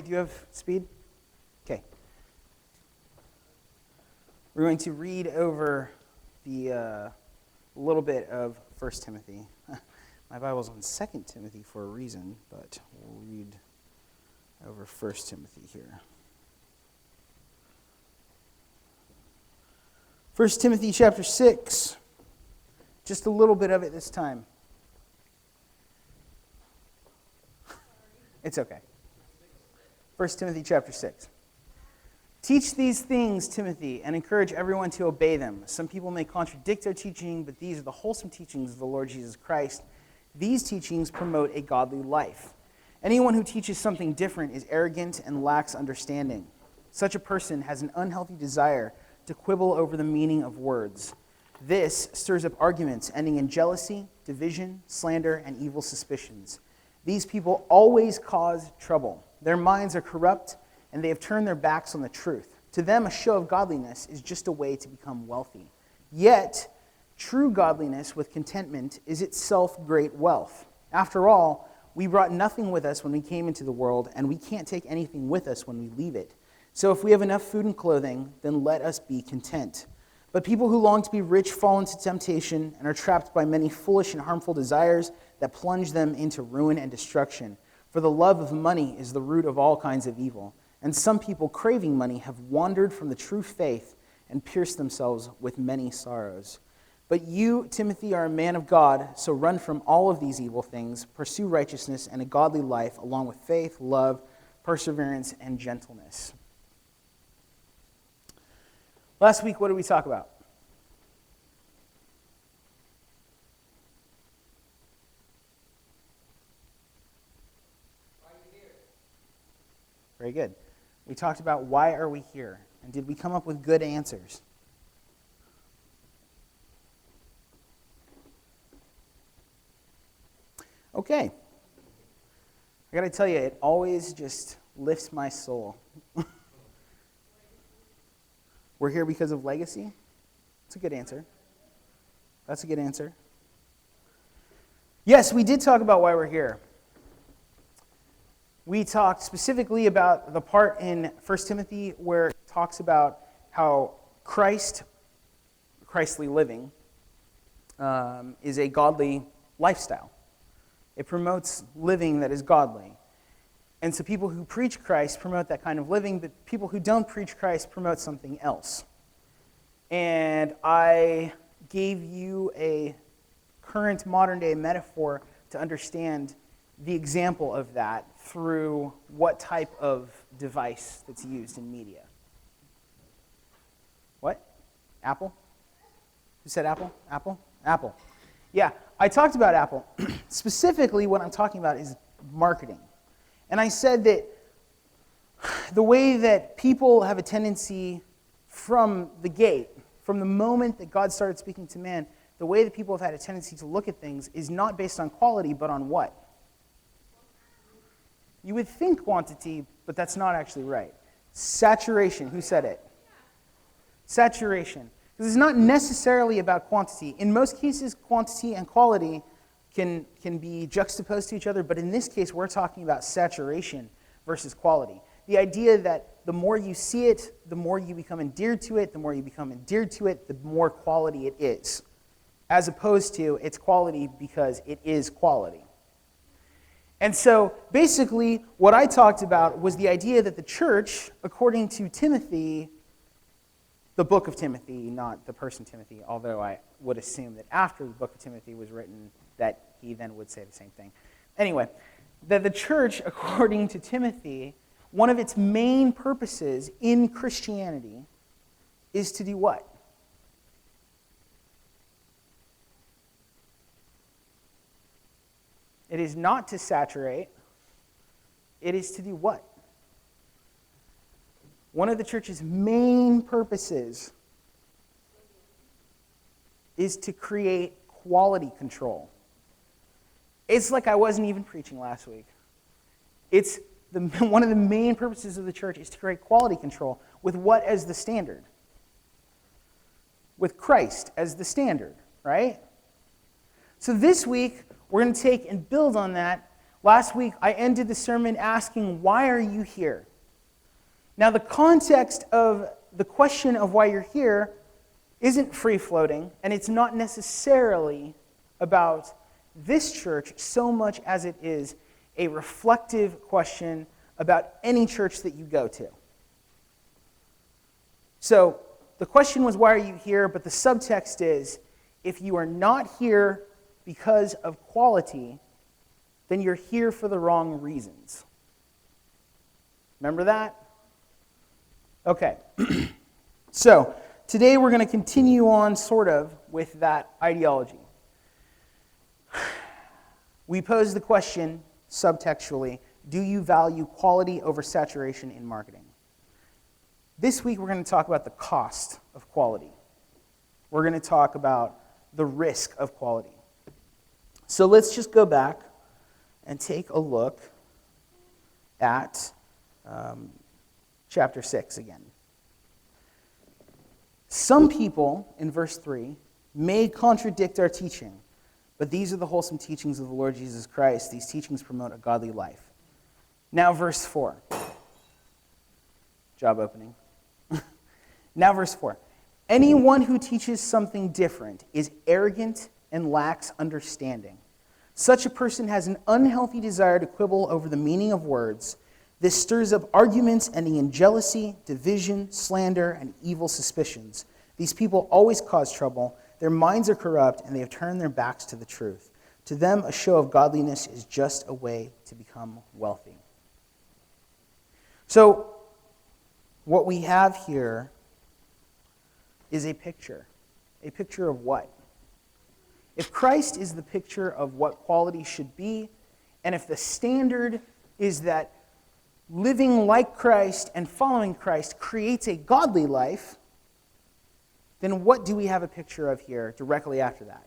Do you have speed? Okay. We're going to read over the little bit of 1 Timothy. My Bible's on 2 Timothy for a reason, but we'll read over 1 Timothy here. 1 Timothy chapter 6. Just a little bit of it this time. It's okay. 1 Timothy chapter 6. Teach these things, Timothy, and encourage everyone to obey them. Some people may contradict our teaching, but these are the wholesome teachings of the Lord Jesus Christ. These teachings promote a godly life. Anyone who teaches something different is arrogant and lacks understanding. Such a person has an unhealthy desire to quibble over the meaning of words. This stirs up arguments ending in jealousy, division, slander, and evil suspicions. These people always cause trouble. Their minds are corrupt, and they have turned their backs on the truth. To them, a show of godliness is just a way to become wealthy. Yet, true godliness with contentment is itself great wealth. After all, we brought nothing with us when we came into the world, and we can't take anything with us when we leave it. So if we have enough food and clothing, then let us be content. But people who long to be rich fall into temptation and are trapped by many foolish and harmful desires that plunge them into ruin and destruction. For the love of money is the root of all kinds of evil. And some people craving money have wandered from the true faith and pierced themselves with many sorrows. But you, Timothy, are a man of God, so run from all of these evil things, pursue righteousness and a godly life, along with faith, love, perseverance, and gentleness. Last week, what did we talk about? Why are you here? Very good. We talked about why are we here, and did we come up with good answers? Okay. I got to tell you, it always just lifts my soul. We're here because of legacy? That's a good answer. That's a good answer. Yes, we did talk about why we're here. We talked specifically about the part in 1 Timothy where it talks about how Christly living, is a godly lifestyle. It promotes living that is godly. And so people who preach Christ promote that kind of living, but people who don't preach Christ promote something else. And I gave you a current modern-day metaphor to understand the example of that through what type of device that's used in media. What? Apple? Who said Apple? Apple? Apple. Yeah, I talked about Apple. Specifically, what I'm talking about is marketing. And I said that the way that people have a tendency from the gate, from the moment that God started speaking to man, the way that people have had a tendency to look at things is not based on quality, but on what? You would think quantity, but that's not actually right. Saturation. Who said it? Saturation. Because it's not necessarily about quantity. In most cases, quantity and quality can be juxtaposed to each other, but in this case, we're talking about saturation versus quality. The idea that the more you see it, the more you become endeared to it, the more you become endeared to it, the more quality it is, as opposed to its quality because it is quality. And so, basically, what I talked about was the idea that the church, according to Timothy, the book of Timothy, not the person Timothy, although I would assume that after the book of Timothy was written, that he then would say the same thing. Anyway, that the church, according to Timothy, one of its main purposes in Christianity is to do what? It is not to saturate. It is to do what? One of the church's main purposes is to create quality control. It's like I wasn't even preaching last week. One of the main purposes of the church is to create quality control with what as the standard? With Christ as the standard, right? So this week, we're going to take and build on that Last week, I ended the sermon asking, why are you here? Now, the context of the question of why you're here isn't free-floating, and it's not necessarily about this church so much as it is a reflective question about any church that you go to. So, the question was, why are you here? But the subtext is, if you are not here because of quality, then you're here for the wrong reasons. Remember that? Okay. So, today we're going to continue on sort of with that ideology. We pose the question, subtextually, do you value quality over saturation in marketing? This week we're going to talk about the cost of quality. We're going to talk about the risk of quality. So let's just go back and take a look at chapter 6 again. Some people, in verse 3, may contradict our teaching, but these are the wholesome teachings of the Lord Jesus Christ. These teachings promote a godly life. Now verse 4. Job opening. Now verse 4. Anyone who teaches something different is arrogant and lacks understanding. Such a person has an unhealthy desire to quibble over the meaning of words. This stirs up arguments ending in jealousy, division, slander, and evil suspicions. These people always cause trouble. Their minds are corrupt, and they have turned their backs to the truth. To them, a show of godliness is just a way to become wealthy. So, what we have here is a picture. A picture of what? If Christ is the picture of what quality should be, and if the standard is that living like Christ and following Christ creates a godly life, then what do we have a picture of here directly after that?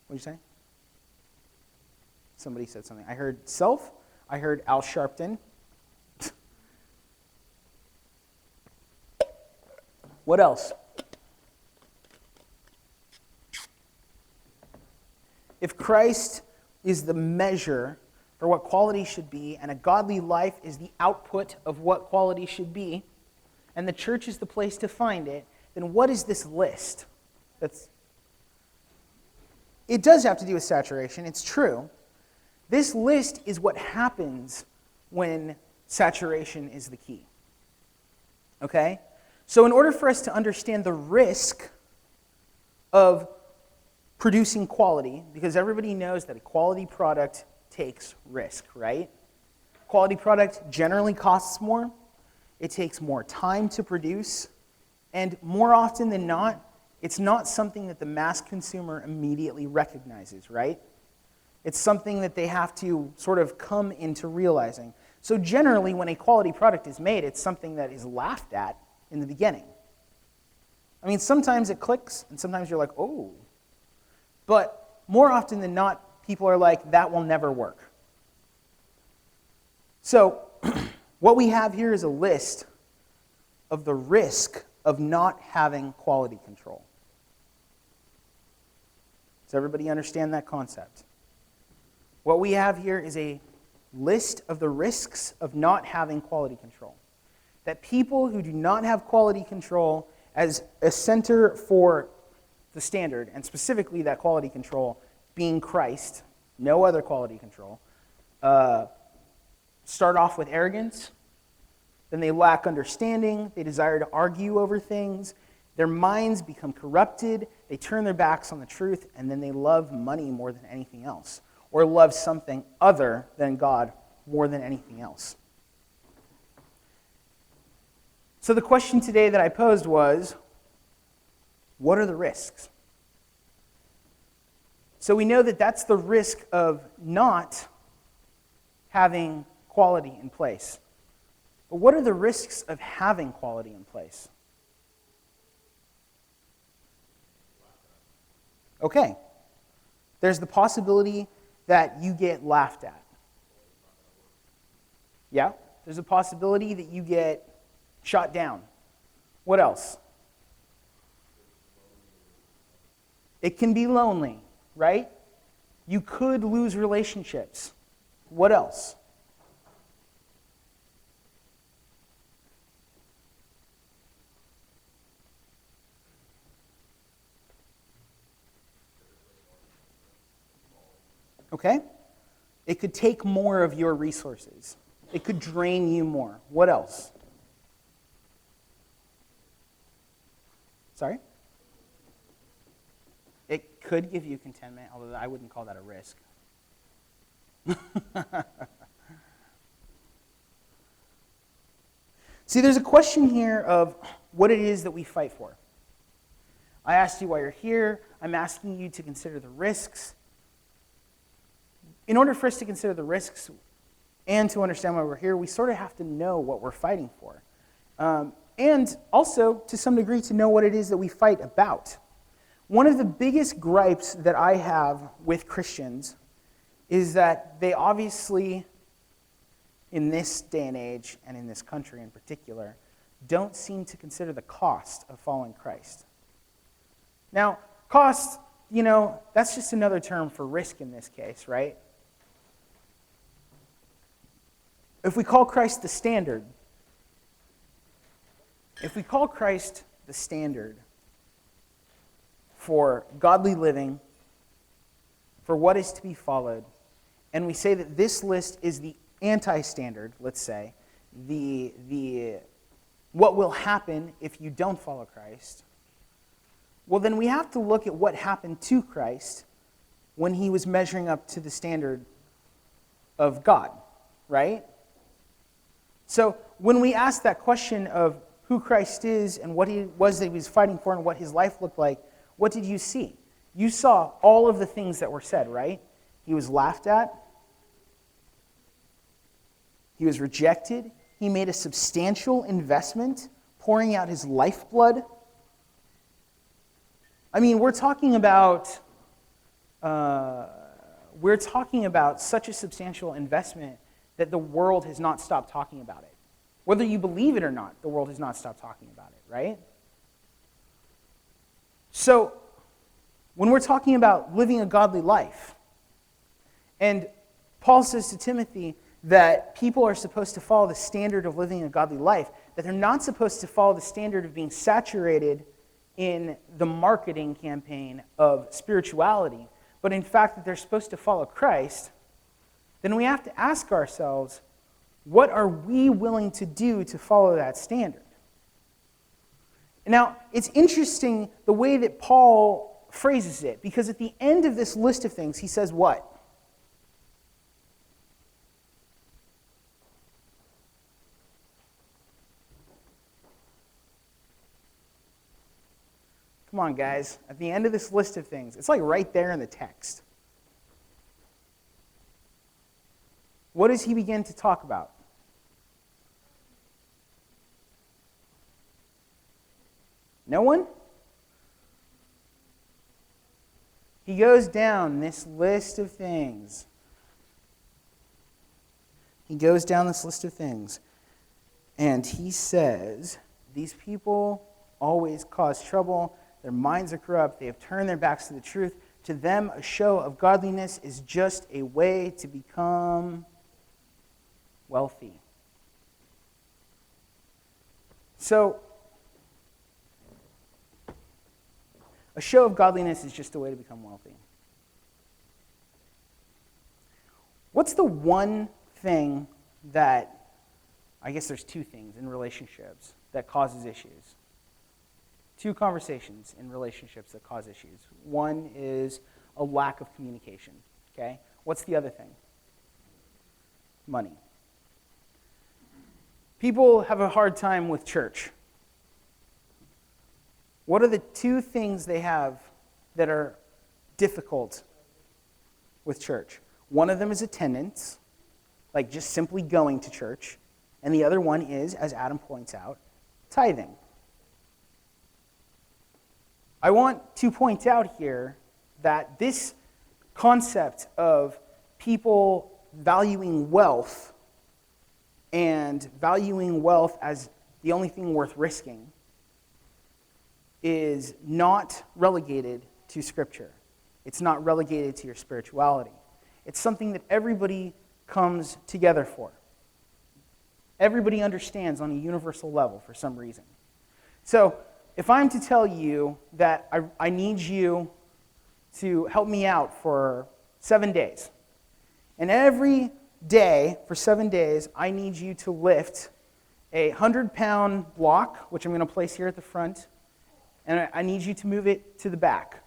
What did you say? Somebody said something. I heard self. I heard Al Sharpton. What else? If Christ is the measure for what quality should be, and a godly life is the output of what quality should be, and the church is the place to find it, then what is this list? It does have to do with saturation, it's true. This list is what happens when saturation is the key. Okay? So in order for us to understand the risk of producing quality, because everybody knows that a quality product takes risk, right? Quality product generally costs more. It takes more time to produce. And more often than not, it's not something that the mass consumer immediately recognizes, right? It's something that they have to sort of come into realizing. So generally, when a quality product is made, it's something that is laughed at in the beginning. I mean, sometimes it clicks, and sometimes you're like, oh. But more often than not, people are like, that will never work. So what we have here is a list of the risk of not having quality control. Does everybody understand that concept? What we have here is a list of the risks of not having quality control. That people who do not have quality control as a center for the standard, and specifically that quality control being Christ, no other quality control, start off with arrogance, then they lack understanding, they desire to argue over things, their minds become corrupted, they turn their backs on the truth, and then they love money more than anything else, or love something other than God more than anything else. So the question today that I posed was, what are the risks? So we know that that's the risk of not having quality in place. But what are the risks of having quality in place? Okay. There's the possibility that you get laughed at. Yeah? There's a possibility that you get shot down. What else? It can be lonely, right? You could lose relationships. What else? Okay? It could take more of your resources. It could drain you more. What else? Sorry? It could give you contentment, although I wouldn't call that a risk. See, there's a question here of what it is that we fight for. I asked you why you're here. I'm asking you to consider the risks. In order for us to consider the risks and to understand why we're here, we sort of have to know what we're fighting for. And also, to some degree, to know what it is that we fight about. One of the biggest gripes that I have with Christians is that they obviously, in this day and age, and in this country in particular, don't seem to consider the cost of following Christ. Now, cost, that's just another term for risk in this case, right? If we call Christ the standard, for godly living, for what is to be followed, and we say that this list is the anti-standard, let's say, what will happen if you don't follow Christ, well, then we have to look at what happened to Christ when he was measuring up to the standard of God, right? So when we ask that question of who Christ is and what he was that he was fighting for and what his life looked like, what did you see? You saw all of the things that were said, right? He was laughed at. He was rejected. He made a substantial investment, pouring out his lifeblood. I mean, we're talking about such a substantial investment that the world has not stopped talking about it. Whether you believe it or not, the world has not stopped talking about it, right? So, when we're talking about living a godly life, and Paul says to Timothy that people are supposed to follow the standard of living a godly life, that they're not supposed to follow the standard of being saturated in the marketing campaign of spirituality, but in fact that they're supposed to follow Christ, then we have to ask ourselves, what are we willing to do to follow that standard? Now, it's interesting the way that Paul phrases it, because at the end of this list of things, he says what? Come on, guys. At the end of this list of things, it's like right there in the text. What does he begin to talk about? No one? He goes down this list of things. And he says, these people always cause trouble. Their minds are corrupt. They have turned their backs to the truth. To them, a show of godliness is just a way to become wealthy. So, a show of godliness is just a way to become wealthy. What's the one thing that, I guess there's two things in relationships that causes issues. Two conversations in relationships that cause issues. One is a lack of communication, okay? What's the other thing? Money. People have a hard time with church. What are the two things they have that are difficult with church? One of them is attendance, like just simply going to church. And the other one is, as Adam points out, tithing. I want to point out here that this concept of people valuing wealth and valuing wealth as the only thing worth risking is not relegated to Scripture. It's not relegated to your spirituality. It's something that everybody comes together for. Everybody understands on a universal level for some reason. So, if I'm to tell you that I need you to help me out for 7 days, and every day for 7 days, I need you to lift a 100-pound block, which I'm going to place here at the front, and I need you to move it to the back.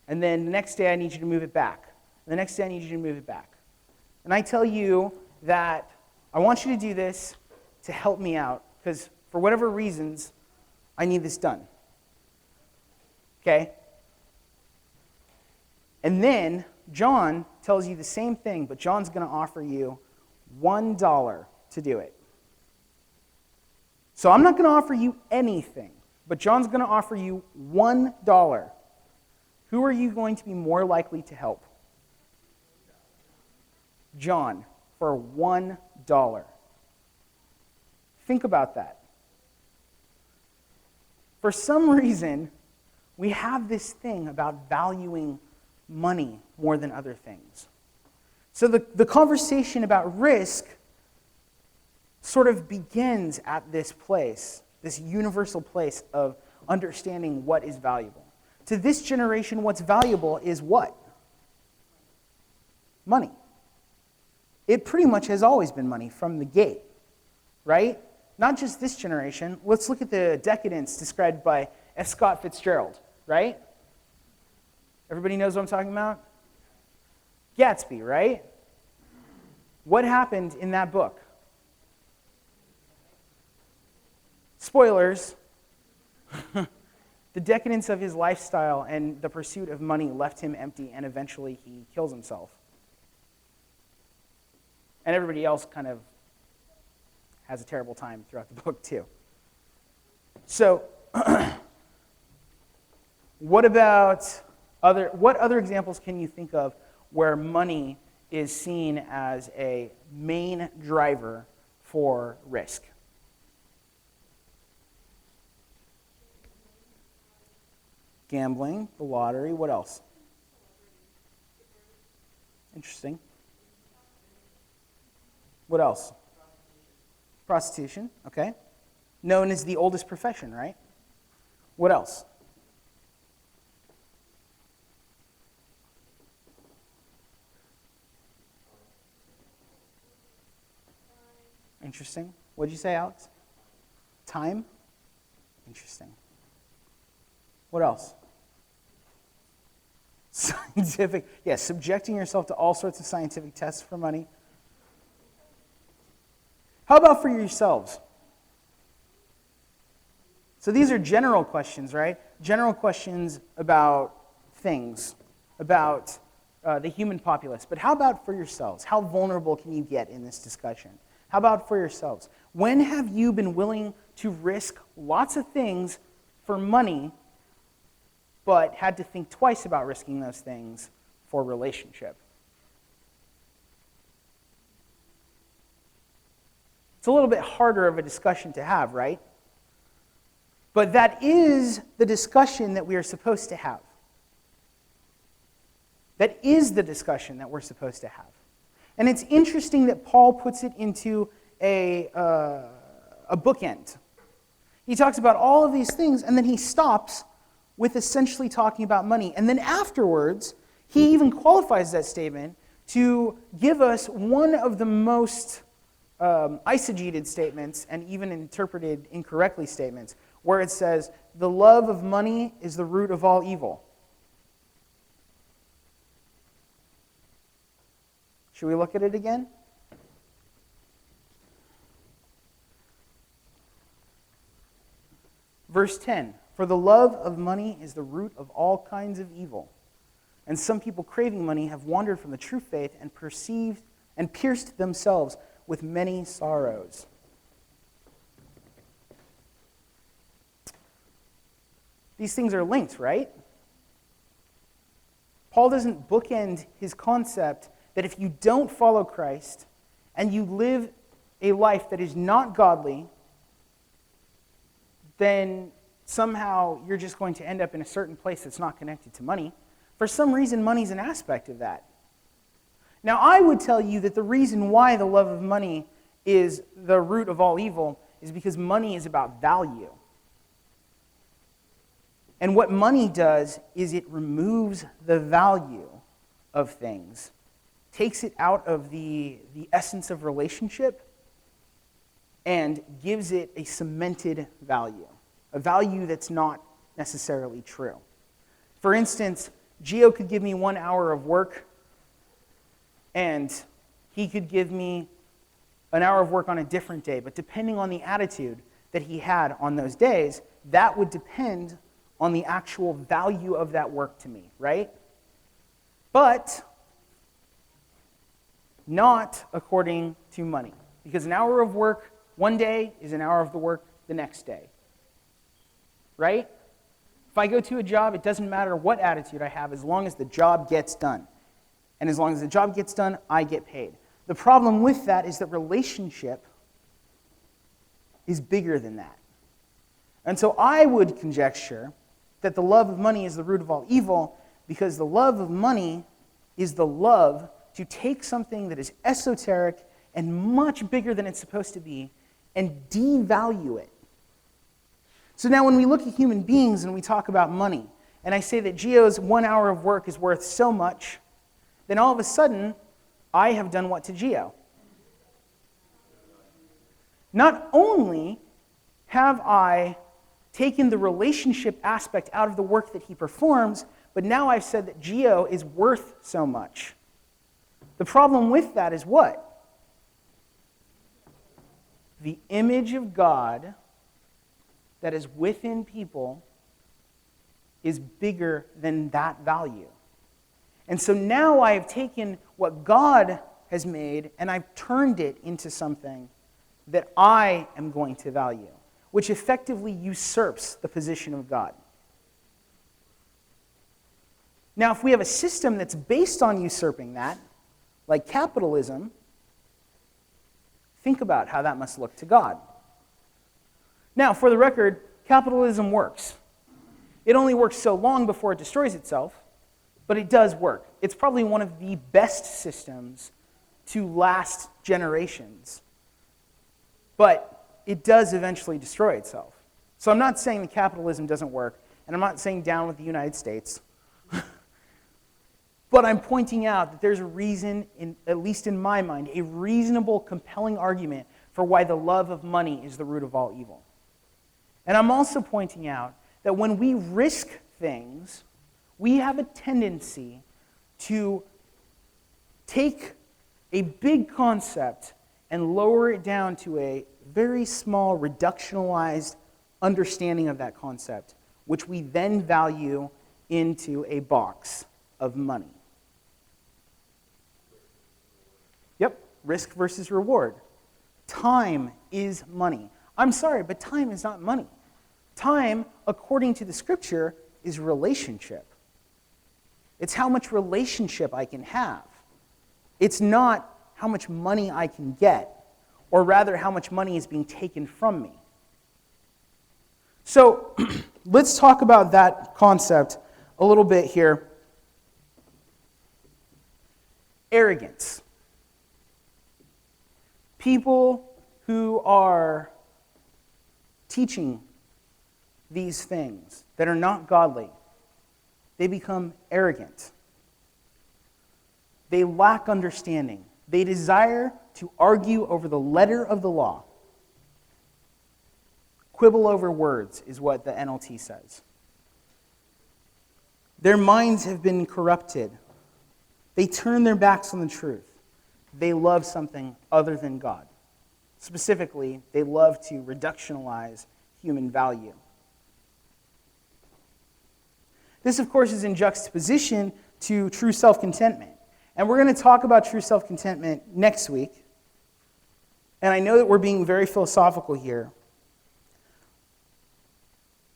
And then the next day, I need you to move it back. And the next day, I need you to move it back. And I tell you that I want you to do this to help me out, because for whatever reasons, I need this done. Okay? And then John tells you the same thing, but John's going to offer you $1 to do it. So I'm not going to offer you anything, but John's going to offer you $1. Who are you going to be more likely to help? John, for $1. Think about that. For some reason, we have this thing about valuing money more than other things. So the conversation about risk sort of begins at this place, this universal place of understanding what is valuable. To this generation, what's valuable is what? Money. It pretty much has always been money from the gate, right? Not just this generation. Let's look at the decadence described by F. Scott Fitzgerald, right? Everybody knows what I'm talking about? Gatsby, right? What happened in that book? Spoilers. The decadence of his lifestyle and the pursuit of money left him empty, and eventually he kills himself. And everybody else kind of has a terrible time throughout the book too. So, what other examples can you think of where money is seen as a main driver for risk? Gambling, the lottery, what else? Interesting. What else? Prostitution, okay. Known as the oldest profession, right? What else? Interesting. What did you say, Alex? Time? Interesting. What else? Scientific. Yes, subjecting yourself to all sorts of scientific tests for money. How about for yourselves? So these are general questions, right? General questions about things, about the human populace. But how about for yourselves? How vulnerable can you get in this discussion? How about for yourselves? When have you been willing to risk lots of things for money, but had to think twice about risking those things for relationship? It's a little bit harder of a discussion to have, right? But that is the discussion that we are supposed to have. That is the discussion that we're supposed to have. And it's interesting that Paul puts it into a bookend. He talks about all of these things, and then he stops with essentially talking about money. And then afterwards, he even qualifies that statement to give us one of the most eisegeted statements, and even interpreted incorrectly statements, where it says, the love of money is the root of all evil. Should we look at it again? Verse 10, for the love of money is the root of all kinds of evil. And some people craving money have wandered from the true faith and pierced themselves with many sorrows. These things are linked, right? Paul doesn't bookend his concept that if you don't follow Christ and you live a life that is not godly, then somehow you're just going to end up in a certain place that's not connected to money. For some reason, money's an aspect of that. Now, I would tell you that the reason why the love of money is the root of all evil is because money is about value. And what money does is it removes the value of things, takes it out of the essence of relationship, and gives it a cemented value, a value that's not necessarily true. For instance, Gio could give me 1 hour of work, and he could give me an hour of work on a different day, but depending on the attitude that he had on those days, that would depend on the actual value of that work to me, right? But not according to money, because an hour of work one day is an hour of the work the next day, right? If I go to a job, it doesn't matter what attitude I have as long as the job gets done. And as long as the job gets done, I get paid. The problem with that is that relationship is bigger than that. And so I would conjecture that the love of money is the root of all evil, because the love of money is the love to take something that is esoteric and much bigger than it's supposed to be and devalue it. So now when we look at human beings and we talk about money, and I say that Gio's 1 hour of work is worth so much, then all of a sudden, I have done what to Gio? Not only have I taken the relationship aspect out of the work that he performs, but now I've said that Gio is worth so much. The problem with that is what? The image of God that is within people is bigger than that value. And so now I have taken what God has made and I've turned it into something that I am going to value, which effectively usurps the position of God. Now, if we have a system that's based on usurping that, like capitalism, think about how that must look to God. Now, for the record, capitalism works. It only works so long before it destroys itself, but it does work. It's probably one of the best systems to last generations. But it does eventually destroy itself. So I'm not saying that capitalism doesn't work, and I'm not saying down with the United States. But I'm pointing out that there's a reason, at least in my mind, a reasonable, compelling argument for why the love of money is the root of all evil. And I'm also pointing out that when we risk things, we have a tendency to take a big concept and lower it down to a very small, reductionalized understanding of that concept, which we then value into a box of money. Yep, risk versus reward. Time is money. I'm sorry, but time is not money. Time, according to the scripture, is relationship. It's how much relationship I can have. It's not how much money I can get, or rather how much money is being taken from me. So let's talk about that concept a little bit here. Arrogance. People who are teaching these things that are not godly, they become arrogant. They lack understanding. They desire to argue over the letter of the law. Quibble over words is what the NLT says. Their minds have been corrupted. They turn their backs on the truth. They love something other than God. Specifically, they love to reductionalize human value. This, of course, is in juxtaposition to true self-contentment. And we're going to talk about true self-contentment next week. And I know that we're being very philosophical here.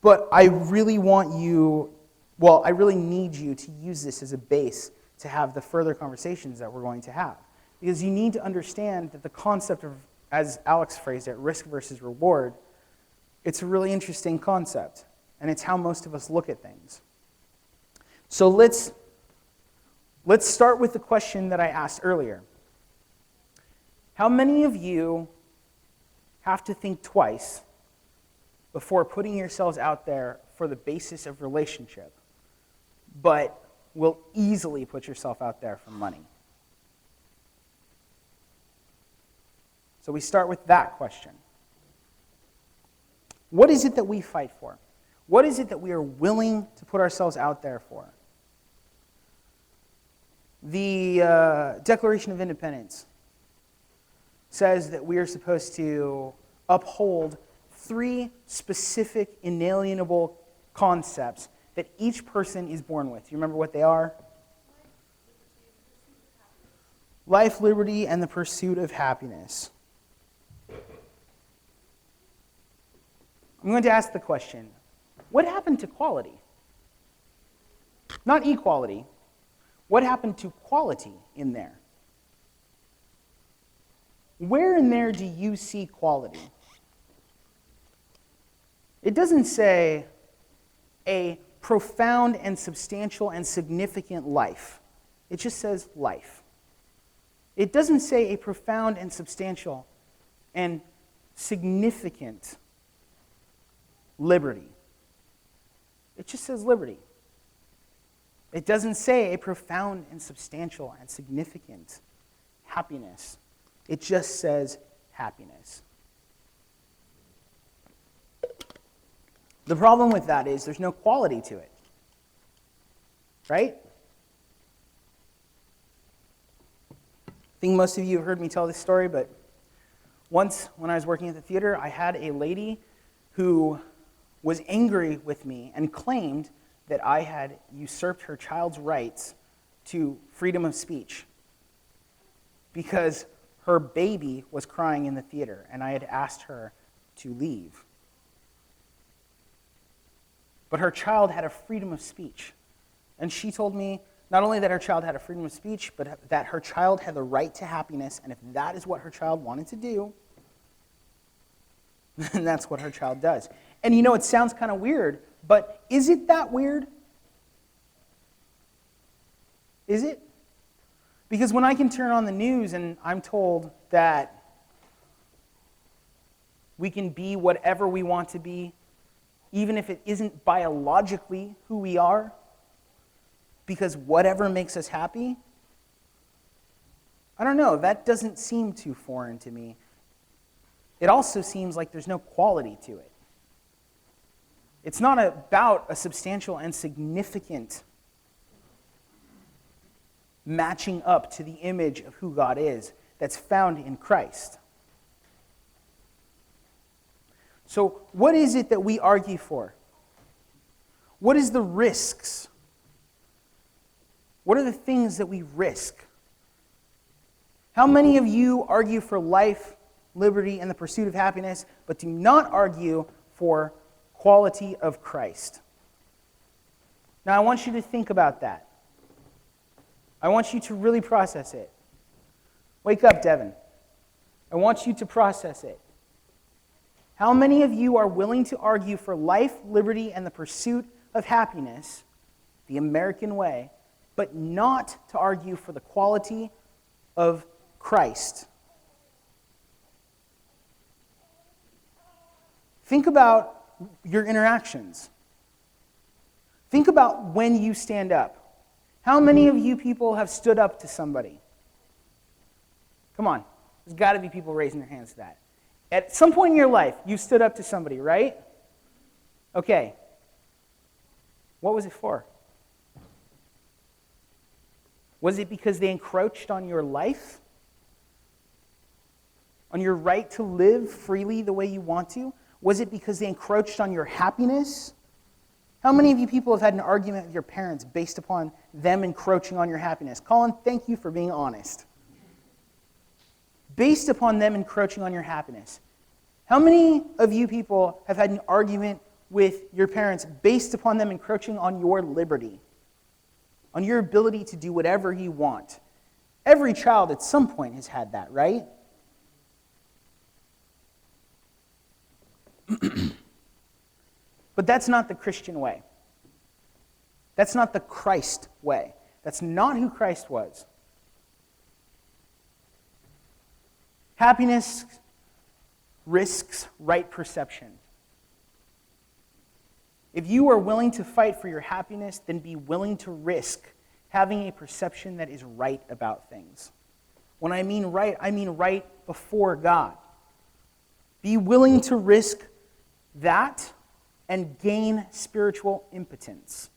But I really need you to use this as a base to have the further conversations that we're going to have. Because you need to understand that the concept of, as Alex phrased it, risk versus reward, it's a really interesting concept. and it's how most of us look at things. So let's start with the question that I asked earlier. How many of you have to think twice before putting yourselves out there for the basis of relationship, but will easily put yourself out there for money? So we start with that question. What is it that we fight for? What is it that we are willing to put ourselves out there for? The Declaration of Independence says that we are supposed to uphold 3 specific inalienable concepts that each person is born with. You remember what they are? Life, liberty, and the pursuit of happiness. I'm going to ask the question, what happened to quality? Not equality. What happened to quality in there? Where in there do you see quality? It doesn't say a profound and substantial and significant life. It just says life. It doesn't say a profound and substantial and significant liberty. It just says liberty. It doesn't say a profound and substantial and significant happiness. It just says happiness. The problem with that is there's no quality to it. Right? I think most of you have heard me tell this story, but once when I was working at the theater, I had a lady who was angry with me and claimed that I had usurped her child's rights to freedom of speech because her baby was crying in the theater and I had asked her to leave. But her child had a freedom of speech. And she told me not only that her child had a freedom of speech, but that her child had the right to happiness, and if that is what her child wanted to do, then that's what her child does. And you know, it sounds kind of weird, but is it that weird? Is it? Because when I can turn on the news and I'm told that we can be whatever we want to be, even if it isn't biologically who we are, because whatever makes us happy, I don't know, that doesn't seem too foreign to me. It also seems like there's no quality to it. It's not about a substantial and significant matching up to the image of who God is that's found in Christ. So what is it that we argue for? What is the risks? What are the things that we risk? How many of you argue for life, liberty, and the pursuit of happiness, but do not argue for quality of Christ? Now, I want you to think about that. I want you to really process it. Wake up, Devin. I want you to process it. How many of you are willing to argue for life, liberty, and the pursuit of happiness, the American way, but not to argue for the quality of Christ? Think about your interactions. Think about when you stand up. How many of you people have stood up to somebody? Come on. There's got to be people raising their hands to that. At some point in your life, you stood up to somebody, right? Okay. What was it for? Was it because they encroached on your life? On your right to live freely the way you want to? Was it because they encroached on your happiness? How many of you people have had an argument with your parents based upon them encroaching on your happiness? Colin, thank you for being honest. Based upon them encroaching on your happiness. How many of you people have had an argument with your parents based upon them encroaching on your liberty? On your ability to do whatever you want? Every child at some point has had that, right? But that's not the Christian way. That's not the Christ way. That's not who Christ was. Happiness risks right perception. If you are willing to fight for your happiness, then be willing to risk having a perception that is right about things. When I mean right before God. Be willing to risk that and gain spiritual impotence.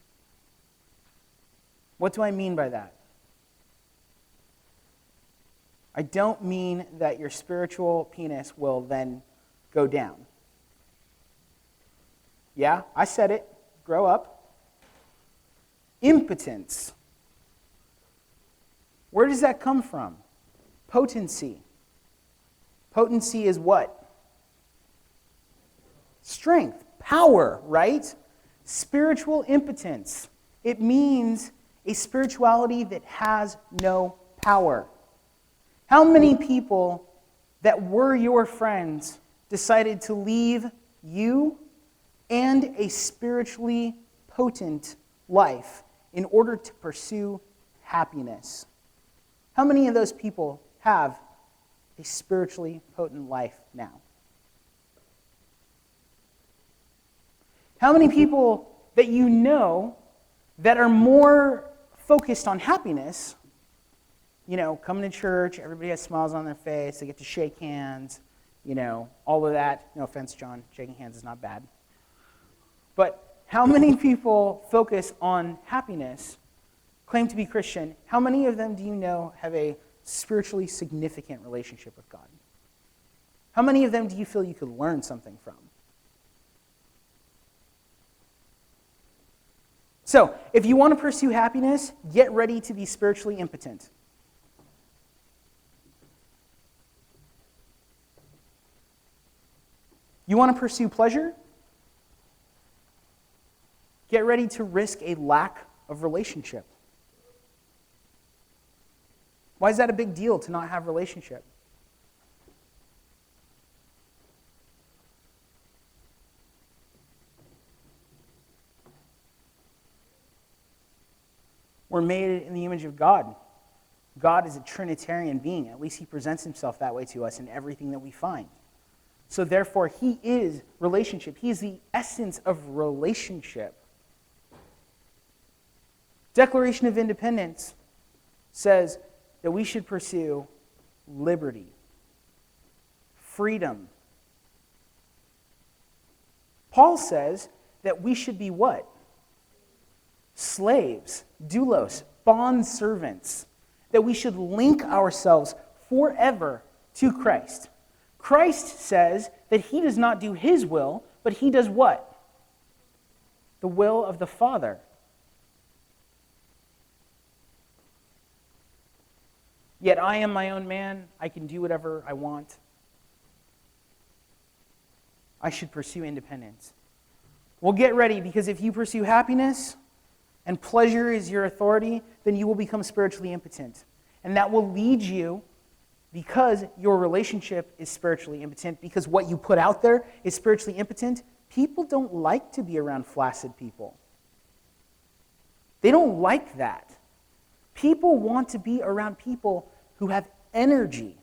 What do I mean by that? I don't mean that your spiritual penis will then go down. Yeah, I said it. Grow up. Impotence. Where does that come from? Potency. Potency is what? Strength, power, right? Spiritual impotence. It means a spirituality that has no power. How many people that were your friends decided to leave you and a spiritually potent life in order to pursue happiness? How many of those people have a spiritually potent life now? How many people that you know that are more focused on happiness, coming to church, everybody has smiles on their face, they get to shake hands, all of that. No offense, John, shaking hands is not bad. But how many people focus on happiness, claim to be Christian? How many of them do you know have a spiritually significant relationship with God? How many of them do you feel you could learn something from? So, if you want to pursue happiness, get ready to be spiritually impotent. You want to pursue pleasure? Get ready to risk a lack of relationship. Why is that a big deal to not have relationship? We're made in the image of God. God is a Trinitarian being. At least he presents himself that way to us in everything that we find. So therefore, he is relationship. He is the essence of relationship. Declaration of Independence says that we should pursue liberty, freedom. Paul says that we should be what? Slaves, doulos, bond servants, that we should link ourselves forever to Christ. Christ says that he does not do his will, but he does what? The will of the Father. Yet I am my own man. I can do whatever I want. I should pursue independence. Well, get ready, because if you pursue happiness and pleasure is your authority, then you will become spiritually impotent. And that will lead you, because your relationship is spiritually impotent, because what you put out there is spiritually impotent, people don't like to be around flaccid people. They don't like that. People want to be around people who have energy,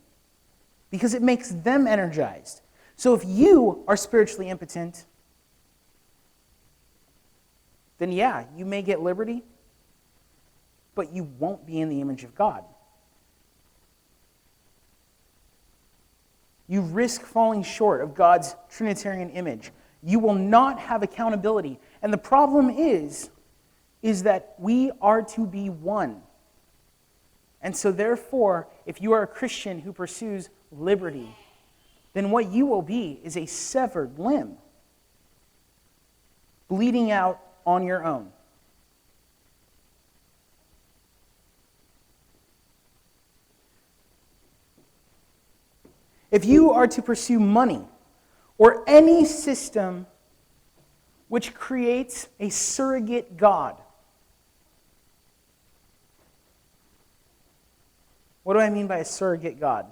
because it makes them energized. So if you are spiritually impotent, then yeah, you may get liberty, but you won't be in the image of God. You risk falling short of God's Trinitarian image. You will not have accountability. And the problem is that we are to be one. And so therefore, if you are a Christian who pursues liberty, then what you will be is a severed limb, bleeding out on your own. If you are to pursue money or any system which creates a surrogate God, what do I mean by a surrogate God?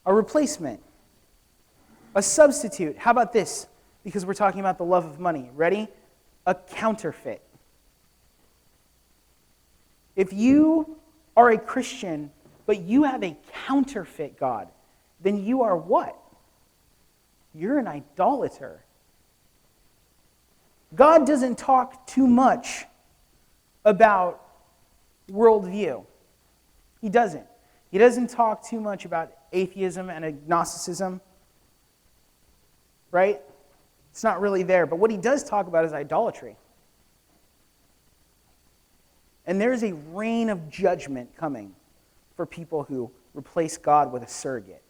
A replacement, a substitute. How about this? because we're talking about the love of money. Ready? A counterfeit. If you are a Christian, but you have a counterfeit God, then you are what? You're an idolater. God doesn't talk too much about worldview. He doesn't. He doesn't talk too much about atheism and agnosticism, right? It's not really there. But what he does talk about is idolatry. And there's a reign of judgment coming for people who replace God with a surrogate.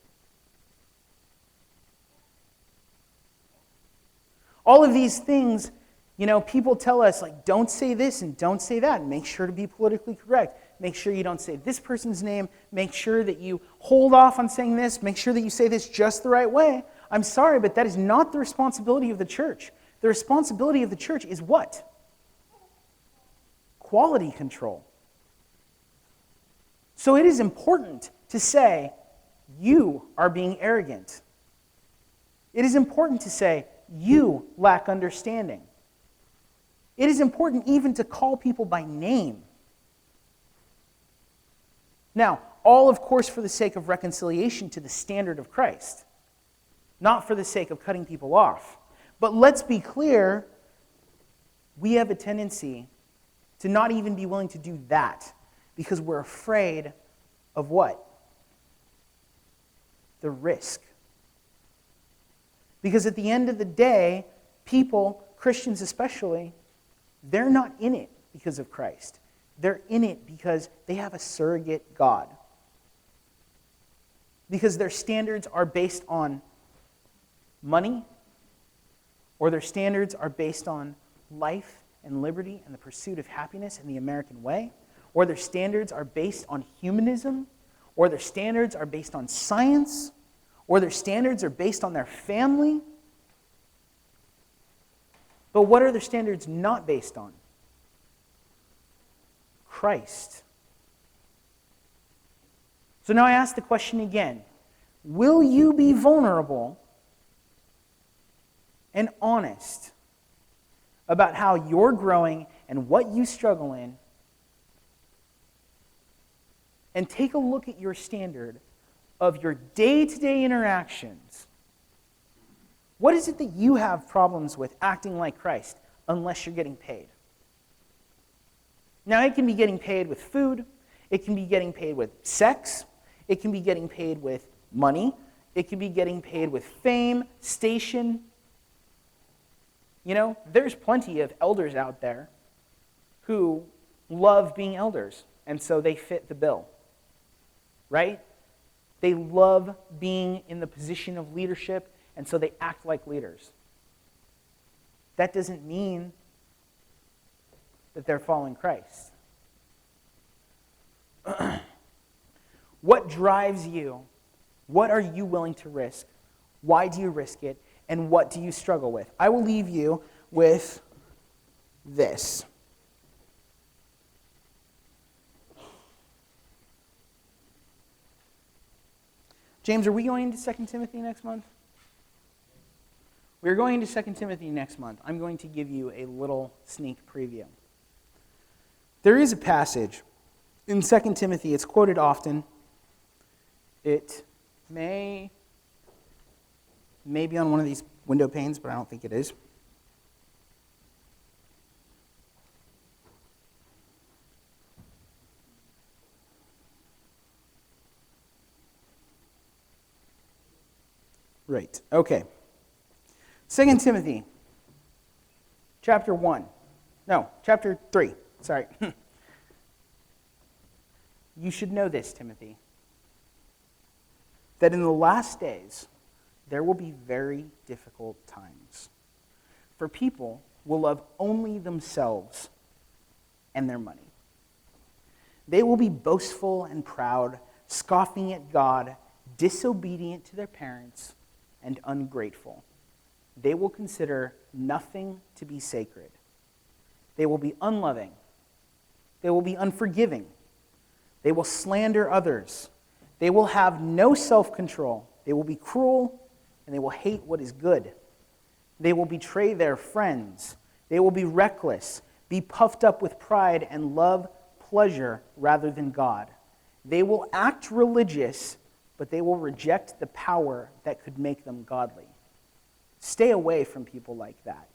All of these things, people tell us, like, don't say this and don't say that. Make sure to be politically correct. Make sure you don't say this person's name. Make sure that you hold off on saying this. Make sure that you say this just the right way. I'm sorry, but that is not the responsibility of the church. The responsibility of the church is what? Quality control. So it is important to say, you are being arrogant. It is important to say, you lack understanding. It is important even to call people by name. Now, all, of course, for the sake of reconciliation to the standard of Christ, not for the sake of cutting people off. But let's be clear, we have a tendency to not even be willing to do that because we're afraid of what? The risk. Because at the end of the day, people, Christians especially, they're not in it because of Christ. They're in it because they have a surrogate God. Because their standards are based on money, or their standards are based on life and liberty and the pursuit of happiness in the American way, or their standards are based on humanism, or their standards are based on science, or their standards are based on their family. But what are their standards not based on? Christ. So now I ask the question again. Will you be vulnerable and honest about how you're growing and what you struggle in? And take a look at your standard of your day-to-day interactions. What is it that you have problems with acting like Christ unless you're getting paid? Now, it can be getting paid with food. It can be getting paid with sex. It can be getting paid with money. It can be getting paid with fame, station. There's plenty of elders out there who love being elders, and so they fit the bill, right? They love being in the position of leadership, and so they act like leaders. That doesn't mean that they're following Christ. What drives you? What are you willing to risk? Why do you risk it? And what do you struggle with? I will leave you with this. James, are we going into 2 Timothy next month? We're going into 2 Timothy next month. I'm going to give you a little sneak preview. There is a passage in 2 Timothy. It's quoted often. It may be on one of these window panes, but I don't think it is. Right, okay. 2 Timothy, chapter 3. Sorry. You should know this, Timothy, that in the last days, there will be very difficult times. For people will love only themselves and their money. They will be boastful and proud, scoffing at God, disobedient to their parents, and ungrateful. They will consider nothing to be sacred. They will be unloving. They will be unforgiving. They will slander others. They will have no self-control. They will be cruel, and they will hate what is good. They will betray their friends. They will be reckless, be puffed up with pride, and love pleasure rather than God. They will act religious, but they will reject the power that could make them godly. Stay away from people like that.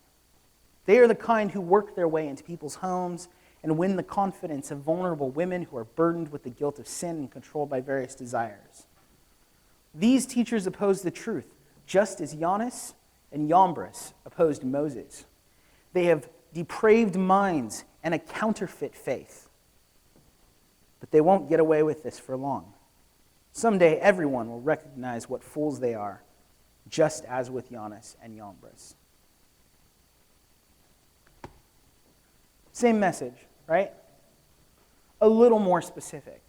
They are the kind who work their way into people's homes and win the confidence of vulnerable women who are burdened with the guilt of sin and controlled by various desires. These teachers oppose the truth, just as Jannes and Jambres opposed Moses. They have depraved minds and a counterfeit faith. But they won't get away with this for long. Someday everyone will recognize what fools they are, just as with Jannes and Jambres. Same message, right? A little more specific.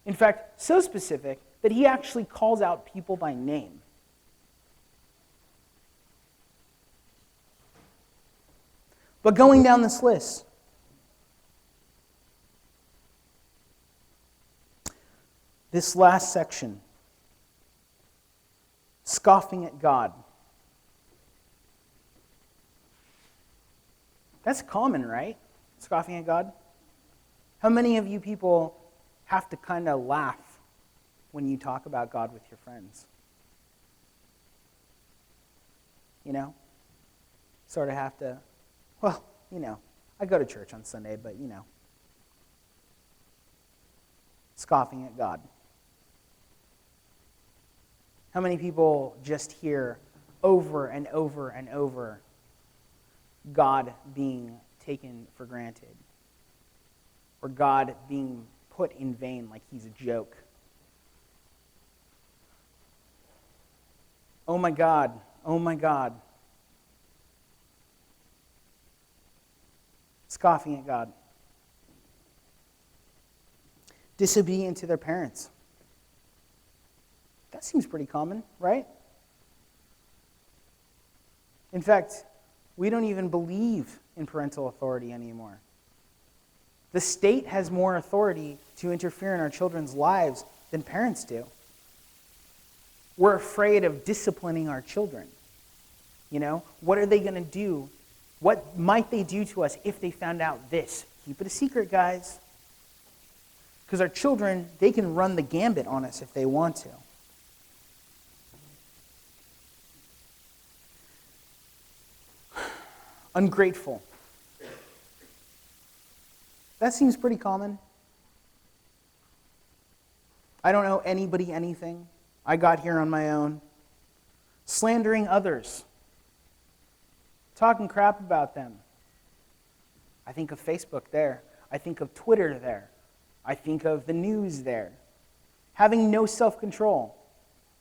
In fact, so specific that he actually calls out people by name. But going down this list, this last section, scoffing at God. That's common, right? Scoffing at God. How many of you people have to kind of laugh when you talk about God with your friends? You know? Sort of have to, well, you know, I go to church on Sunday, but you know. Scoffing at God. How many people just hear over and over and over God being taken for granted? Or God being put in vain like he's a joke? Oh my God, oh my God. Scoffing at God. Disobedient to their parents. That seems pretty common, right? In fact, we don't even believe in parental authority anymore. The state has more authority to interfere in our children's lives than parents do. We're afraid of disciplining our children. You know, what are they going to do? What might they do to us if they found out this? Keep it a secret, guys. Because our children, they can run the gambit on us if they want to. Ungrateful. That seems pretty common. I don't owe anybody anything. I got here on my own. Slandering others. Talking crap about them. I think of Facebook there. I think of Twitter there. I think of the news there. Having no self-control.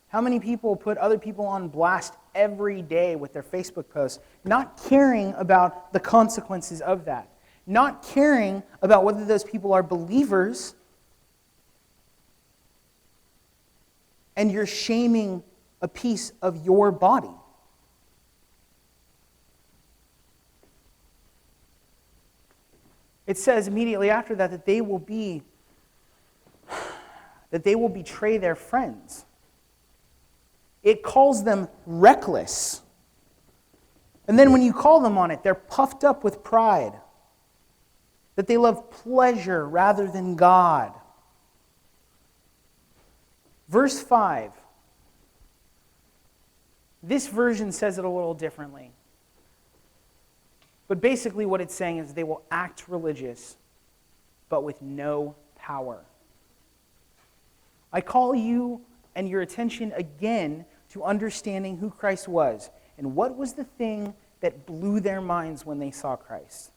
How many people put other people on blast every day with their Facebook posts, not caring about the consequences of that, not caring about whether those people are believers, and you're shaming a piece of your body? It says immediately after that they will betray their friends. It calls them reckless. And then when you call them on it, they're puffed up with pride. That they love pleasure rather than God. Verse 5. This version says it a little differently. But basically what it's saying is they will act religious, but with no power. I call you and your attention again to understanding who Christ was and what was the thing that blew their minds when they saw Christ.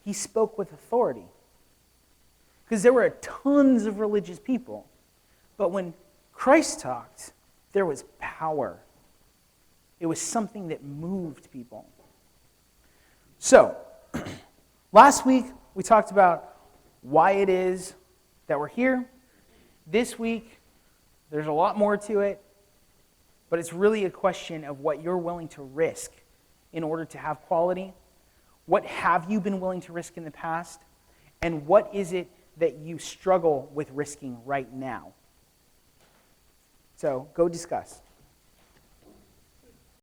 He spoke with authority. Because there were tons of religious people. But when Christ talked, there was power. It was something that moved people. So, last week we talked about why it is that we're here. This week, there's a lot more to it, but it's really a question of what you're willing to risk in order to have quality. What have you been willing to risk in the past? And what is it that you struggle with risking right now? So go discuss.